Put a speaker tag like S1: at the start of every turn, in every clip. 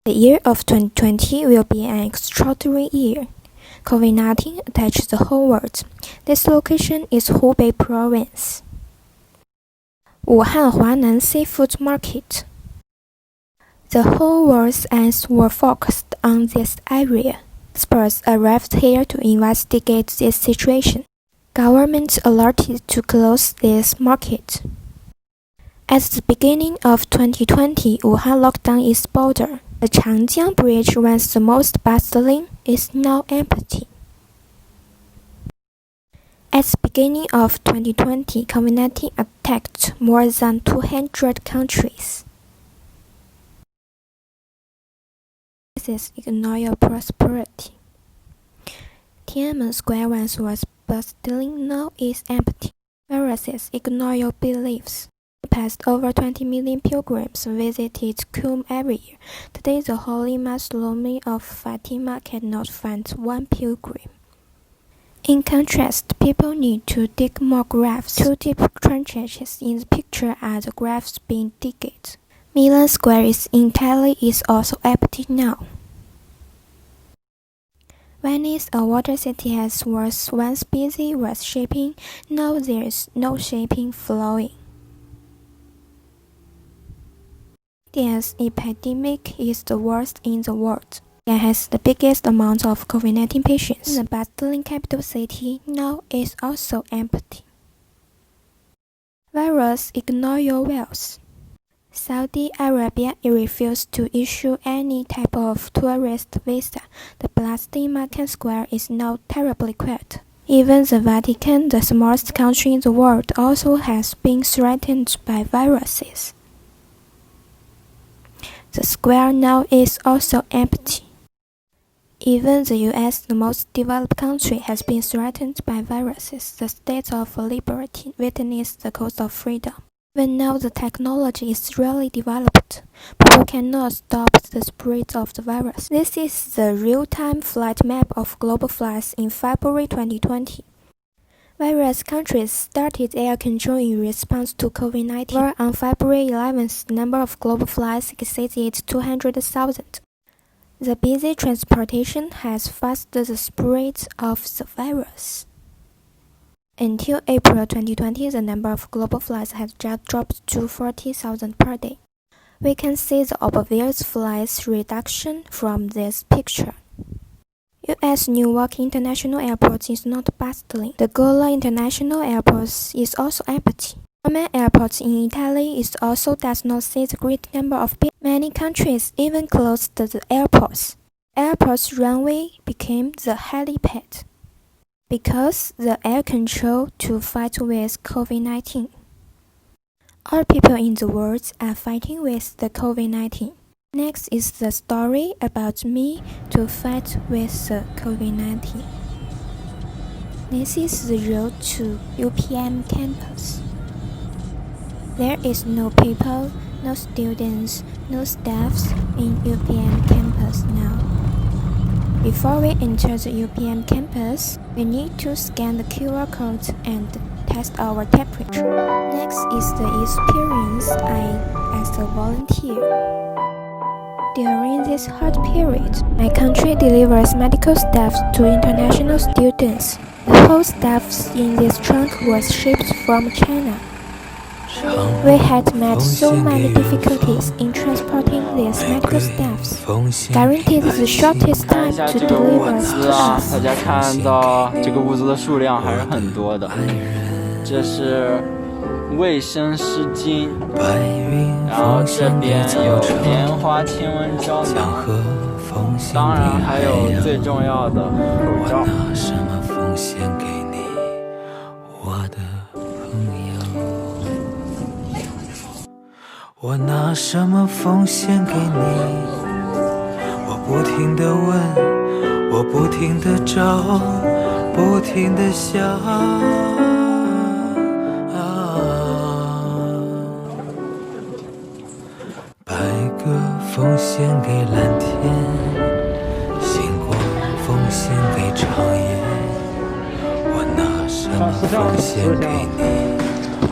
S1: The year of 2020 will be an extraordinary year. COVID-19 attached the whole world. This location is Hubei Province. Wuhan Huanan Seafood Market. The whole world's eyes were focused on this area. Experts arrived here to investigate this situation. Government alerted to close this market. At the beginning of 2020, Wuhan locked down its border. The Changjiang Bridge, once the most bustling, is now empty. At the beginning of 2020, COVID-19 attacked more than 200 countries. This ignore your prosperity. Tiananmen Square once was bustling, now is empty. Viruses ignore your beliefs. Past over 20 million pilgrims visited Qum every year. Today, the Holy Mausoleum of Fatima cannot find one pilgrim. In contrast, people need to dig more graves. 2 deep trenches in the picture are the graves being digged. Milan Square in Italy is also empty now. Venice, a water city, was once busy with shipping. Now there is no shipping flowing. India's epidemic is the worst in the world. India has the biggest amount of COVID-19 patients. The bustling capital city now is also empty. Virus ignore your wealth. Saudi Arabia refused to issue any type of tourist visa. The bustling market square is now terribly quiet. Even the Vatican, the smallest country in the world, also has been threatened by viruses. The square now is also empty. Even the US, the most developed country, has been threatened by viruses. The state of liberty witnessed the cost of freedom. Even now the technology is really developed. People cannot stop the spread of the virus. This is the real-time flight map of global flights in February 2020. Various countries started air control in response to COVID-19, where on February 11th, the number of global flights exceeded 200,000. The busy transportation has fastened the spread of the virus. Until April 2020, the number of global flights has just dropped to 40,000 per day. We can see the obvious flights reduction from this picture. U.S. Newark International Airport is not bustling. The Gola International Airport is also empty. Roman Airport in Italy also does not see the great number of people. Many countries even closed the airports. Airport's runway became the helipad because the air control to fight with COVID-19. All people in the world are fighting with the COVID-19. Next is the story about me to fight with the COVID-19. This is the road to UPM campus. There is no people, no students, no staffs in UPM campus now. Before we enter the UPM campus, we need to scan the QR code and test our temperature. Next is the experience as a volunteer. During this hot period, my country delivers medical staff to international students. The whole staff in this trunk was shipped from China. We had met so many difficulties in transporting these medical staffs, guaranteed the shortest time to deliver to us.
S2: 大家看到这个物资的数量还是很多的，这是卫生湿巾，然后这边有棉花千蚊胶囊，当然还有最重要的口罩。
S3: 我拿什么奉献给你？我不停地问，我不停地找，不停地想。白鸽奉献给蓝天，星光奉献给长夜。我拿什么奉献给你，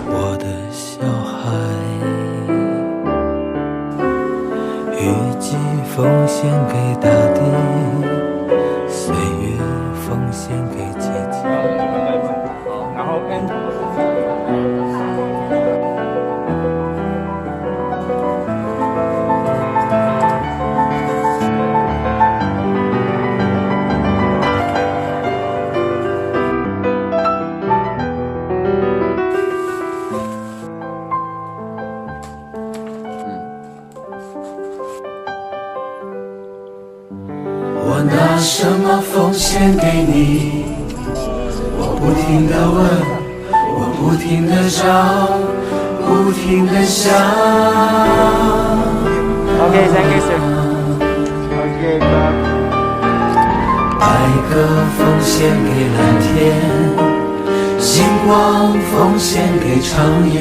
S3: 我的小孩？雨季奉献给大地，岁月奉献给季节。
S2: 好，然后 N。
S3: 我拿什么奉献给你？我不停地问，我不停地找，不停地想。
S2: Okay, thank you, sir. Okay, bye.
S3: 爱歌奉献给蓝天，星光奉献给长夜。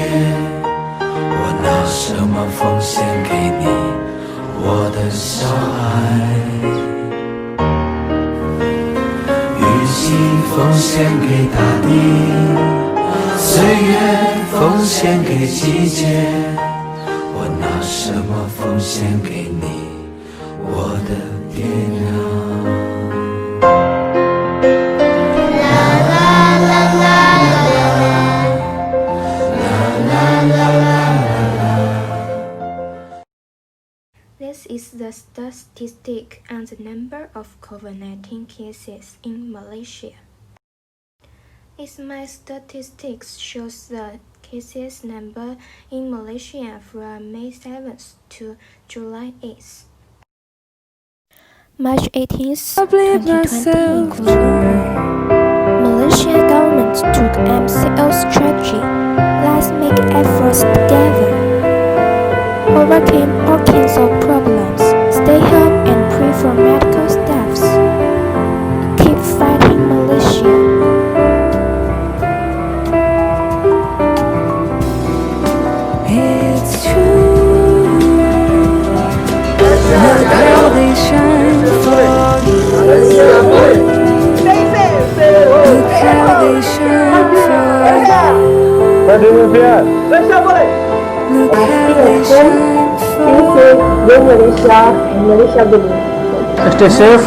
S3: 我拿什么奉献给你，我的小孩？奉献给大地，岁月奉献给季节。我拿什么奉献给你，我的爹娘
S1: ？This is the statistic on the number of COVID-19 cases in Malaysia. My statistics shows the cases number in Malaysia from May 7th to July 8th. March 18th, 2020 included. Malaysian government took MCO strategy. Let's make efforts together. Overcame all kinds of problems. Stay home and pray for medical staffs. Keep fighting Malaysia.
S3: It's true. Look how they shine for you. Look how they shine for you. Look how they shine for you.
S4: Stay safe.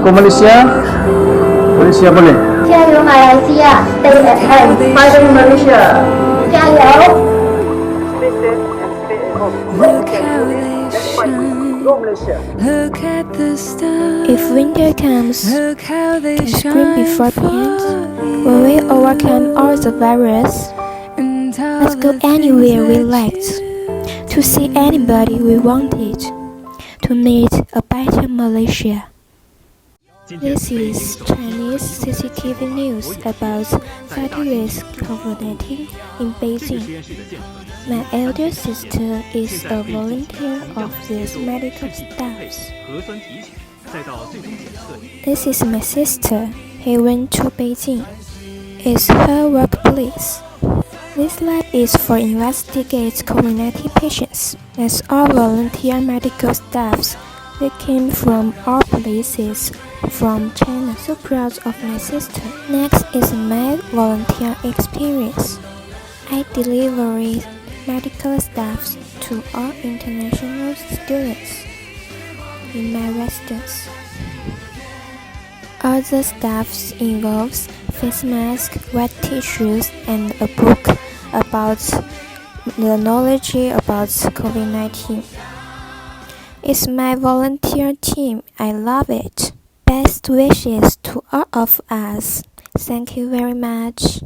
S4: Ke Malaysia. Malaysia boleh.
S5: 加油马来西亚 Stay at home Fighting Malaysia 加油
S3: Look how they shine. Look at the stars.
S1: If winter comes,
S3: Look how they
S1: can spring
S3: shine
S1: before
S3: for
S1: pains.
S3: you.
S1: Will we overcome all the virus?
S3: And all
S1: Let's go
S3: the
S1: anywhere we
S3: things
S1: liked.
S3: that
S1: To see anybody we wanted. To meet a better Malaysia. This is Chinese CCTV news about fighting with COVID-19 in Beijing. My elder sister is a volunteer of these medical staffs. This is my sister. He went to Beijing. It's her workplace. This lab is for investigate COVID-19 patients. As all volunteer medical staffs, they came from all places from China. So proud of my sister. Next is my volunteer experience. I deliver medical staffs to all international students in my residence. Other staffs involves face mask, wet tissues, and a book about the knowledge about COVID-19. It's my volunteer team. I love it. Best wishes to all of us. Thank you very much.